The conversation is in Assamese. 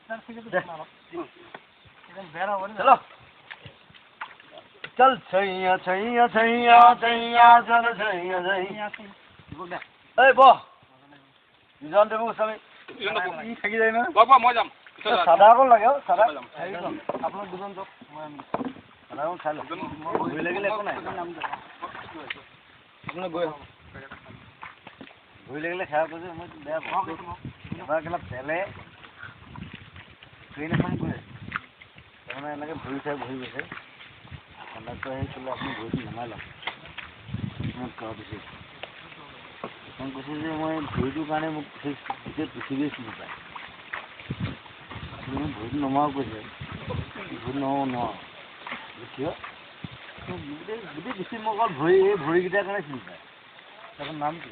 चलो चल छैया छैया छैया छैया चल छैया छैया ए बो দুজন দেব সবাই ই থাকি যায় না বাবা মই যাম সাদা কোন লাগে সাদা আপনার দুজন তো সাদা কোন খালো ভুই লাগিলে একো নাই আপনি গৈ ভুই লাগিলে খাওয়া করছে মই বেয়া পাবো এবাৰ কেলা পেলে ট্ৰেন এখন কৰে মানে এনেকে ভুই চাই ভুই গৈছে কন্ডাক্টৰ আহি ক'লে আপুনি ভুইটো নমাই লওক মোক কোৱা দিছে মই কৈছোঁ যে মই ভুইটোৰ কাৰণে মোক সেই গোটেই পৃথিৱীয়ে চিনি পায় আপুনি ভুইটো নমাও কৈছে ভুইটো নমাব নোৱাৰো কিয় গোটেই পৃথিৱী মোক অকল ভৰিকেইটাৰ কাৰণে চিনি পায় তাৰ নাম কি